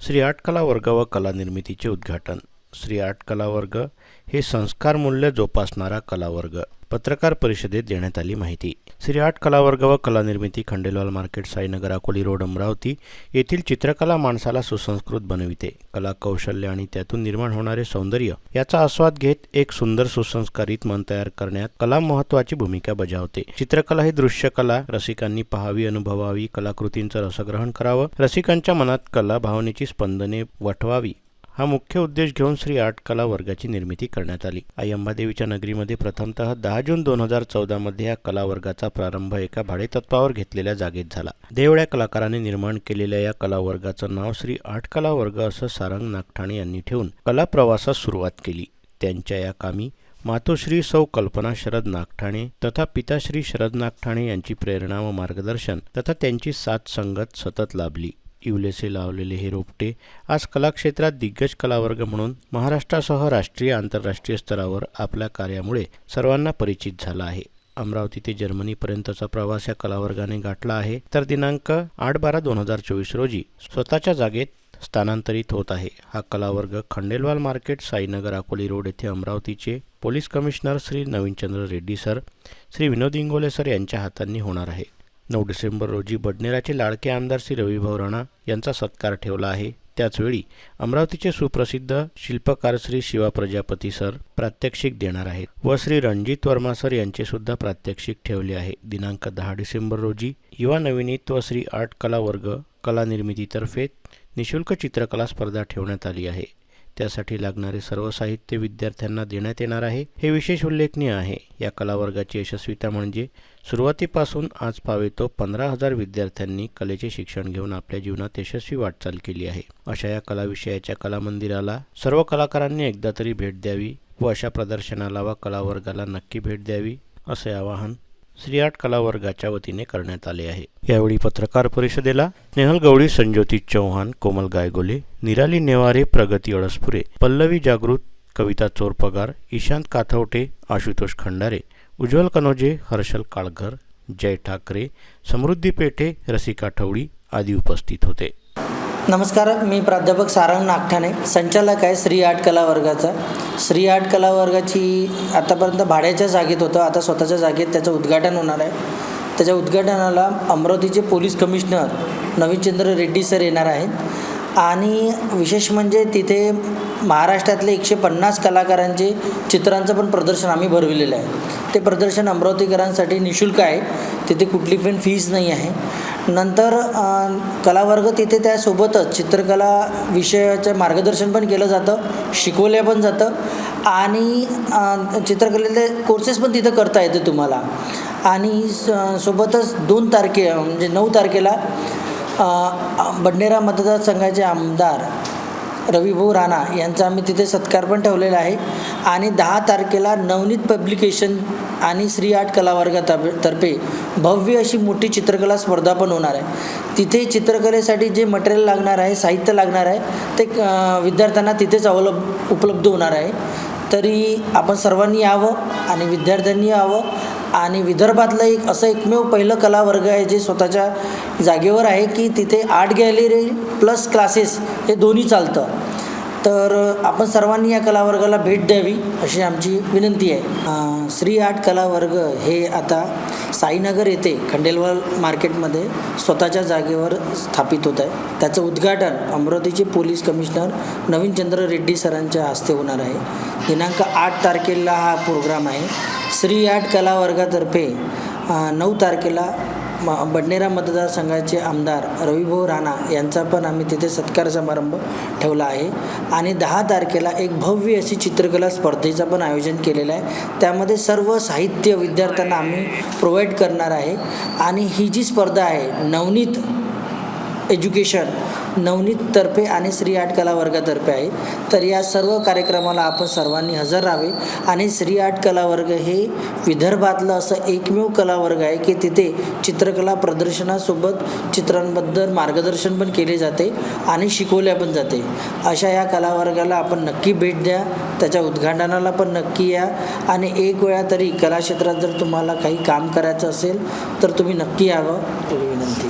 Shri art कला वर्ग व कला निर्मितीचे उद्घाटन. श्री आर्ट कला वर्ग हे संस्कार मूल्य जोपासणारा कला वर्ग. पत्रकार परिषदेत देण्यात आली माहिती. श्री आर्ट कला वर्ग व कला निर्मिती खंडेलवाल मार्केट, साईनगर, अकोली रोड, अमरावती येथील चित्रकला माणसाला सुसंस्कृत बनविते. कला कौशल्य आणि त्यातून निर्माण होणारे सौंदर्य याचा आस्वाद घेत एक सुंदर सुसंस्कारित मन तयार करण्यात कला महत्त्वाची भूमिका बजावते. चित्रकला ही दृश्य कला रसिकांनी पाहावी, अनुभवावी, कलाकृतींचं रसग्रहण करावं, रसिकांच्या मनात कला भावनेची स्पंदने वठवावी हा मुख्य उद्देश घेऊन श्री आर्ट कला वर्गाची निर्मिती करण्यात आली. आई अंबादेवीच्या नगरीमध्ये प्रथमतः 10 जून 2014 मध्ये या कला वर्गाचा प्रारंभ एका भाडेतत्त्वावर घेतलेल्या जागेत झाला. देवळ्या कलाकारांनी निर्माण केलेल्या या कला वर्गाचं नाव श्री आर्ट कला वर्ग असं सारंग नागठाणे यांनी ठेवून कला प्रवासास सुरुवात केली. त्यांच्या या कामी मातोश्री सौ कल्पना शरद नागठाणे तथा पिताश्री शरद नागठाणे यांची प्रेरणा व मार्गदर्शन तथा त्यांची साथ संगत सतत लाभली. इवलेसे लावलेले हे रोपटे आज कलाक्षेत्रात दिग्गज कलावर्ग म्हणून महाराष्ट्रासह राष्ट्रीय आंतरराष्ट्रीय स्तरावर आपल्या कार्यामुळे सर्वांना परिचित झाला आहे. अमरावती ते जर्मनीपर्यंतचा प्रवास या कलावर्गाने गाठला आहे. तर दिनांक 8/12/2024 रोजी स्वतःच्या जागेत स्थानांतरित होत आहे. हा कलावर्ग खंडेलवाल मार्केट, साईनगर, अकोली रोड येथे अमरावतीचे police commissioner Shri Navinchandra Reddy sir, Shri Vinod Ingole sir यांच्या हातांनी होणार आहे. 9 डिसेंबर रोजी बडनेराचे लाडके आमदार श्री रविभाऊ राणा यांचा सत्कार ठेवला आहे. त्याचवेळी अमरावतीचे सुप्रसिद्ध शिल्पकार श्री शिवा प्रजापती सर प्रात्यक्षिक देणार आहेत व श्री रणजित वर्मा सर यांचे सुद्धा प्रात्यक्षिक ठेवले आहे. दिनांक 10 डिसेंबर रोजी युवा नवनीत व श्री आर्ट कला वर्ग कला निर्मितीतर्फे निशुल्क चित्रकला स्पर्धा ठेवण्यात आली आहे. त्यासाठी लागणारे सर्व साहित्य विद्यार्थ्यांना देण्यात येणार आहे. हे विशेष उल्लेखनीय आहे. या कला वर्गाची यशस्वीता म्हणजे सुरुवातीपासून आज पावेतो 15,000 विद्यार्थ्यांनी कलेचे शिक्षण घेऊन आपल्या जीवनात यशस्वी वाटचाल केली आहे. अशा या कला विषयाच्या कला मंदिराला सर्व कलाकारांनी एकदा तरी भेट द्यावी व अशा प्रदर्शनाला व कला वर्गाला नक्की भेट द्यावी असे आवाहन श्री आर्ट कला वर्गाच्या वतीने करण्यात आले आहे. यावेळी पत्रकार परिषदेला स्नेहल गवळी, संज्योती चौहान, कोमल गायगोले, निराली नेवारे, प्रगती अळसपुरे, पल्लवी जागृत, कविता चोरपगार, ईशांत काथवटे, आशुतोष खंडारे, उज्ज्वल कनोजे, हर्षल काळघर, जय ठाकरे, समृद्धी पेठे, रसिका ठवळी आदी उपस्थित होते. नमस्कार, मी प्राध्यापक सारंग नागठाणे, संचालक आहे श्री आर्ट कला वर्गाचा. श्री आर्ट कला वर्गाची आतापर्यंत भाड्याच्या जागेत होतं, आता स्वतःच्या जागेत त्याचं उद्घाटन होणार आहे. त्याच्या उद्घाटनाला अमरावतीचे police commissioner Navinchandra Reddy sir येणार आहेत आणि विशेष म्हणजे तिथे महाराष्ट्रातले 150 कलाकारांचे चित्रांचं पण प्रदर्शन आम्ही भरविलेलं आहे. ते प्रदर्शन अमरावतीकरांसाठी निःशुल्क आहे, तिथे कुठली पण फीज नाही आहे. नंतर कलावर्ग तिथे त्यासोबतच चित्रकला विषयाचं मार्गदर्शन पण केलं जातं, शिकवलं पण जातं आणि चित्रकलेचे कोर्सेस पण तिथं करता येते तुम्हाला. आणि सोबतच 2 तारखे म्हणजे 9 तारखेला बडनेरा मतदारसंघाचे आमदार रविभाऊ राणा यांचा आम्ही तिथे सत्कार पण ठेवलेला आहे. आणि 10 तारखेला नवनीत पब्लिकेशन आणि श्री आर्ट कला वर्गातर्फे भव्य अशी मोठी चित्रकला स्पर्धा पण होणार आहे. तिथे चित्रकलेसाठी जे मटेरियल लागणार आहे, साहित्य लागणार आहे ते विद्यार्थ्यांना तिथेच उपलब्ध होणार आहे. तरी आपण सर्वांनी यावं आणि विद्यार्थ्यांनी यावं. आणि विदर्भातलं असं एकमेव पहिलं कला वर्ग आहे जे स्वतःच्या जागेवर आहे की तिथे आर्ट गॅलरी प्लस क्लासेस हे दोन्ही चालतं. तर आपण सर्वांनी या कलावर्गाला भेट द्यावी अशी आमची विनंती आहे. श्री आर्ट कला वर्ग हे आता साईनगर येथे खंडेलवाल मार्केटमध्ये स्वतःच्या जागेवर स्थापित होत आहे. त्याचं उद्घाटन अमरावतीचे पोलीस कमिशनर नवीनचंद्र रेड्डी सरांच्या हस्ते होणार आहे. दिनांक 8 तारखेला हा प्रोग्राम आहे. श्री आर्ट कला वर्गातर्फे 9 तारखेला बडनेरा मतदारसंघाचे आमदार रविभाऊ राणा यांचा पण आम्ही तिथे सत्कार समारंभ ठेवला आहे. आणि 10 तारखेला एक भव्य अशी चित्रकला स्पर्धेचं पण आयोजन केलेलं आहे. त्यामध्ये सर्व साहित्य विद्यार्थ्यांना आम्ही प्रोव्हाइड करणार आहे. आणि ही जी स्पर्धा आहे नवनीत एज्युकेशन नवनीततर्फे आणि श्री आर्ट कला वर्गातर्फे आहे. तर या सर्व कार्यक्रमाला आपण सर्वांनी हजर राहावे. आणि श्री आर्ट कला वर्ग हे विदर्भातलं असं एकमेव कला वर्ग आहे की तिथे चित्रकला प्रदर्शनासोबत चित्रांबद्दल मार्गदर्शन पण केले जाते आणि शिकवल्या पण जाते. अशा या कला वर्गाला आपण नक्की भेट द्या, त्याच्या उद्घाटनाला पण नक्की या. आणि एक वेळा तरी कला क्षेत्रात जर तुम्हाला काही काम करायचं असेल तर तुम्ही नक्की यावं एवढी विनंती.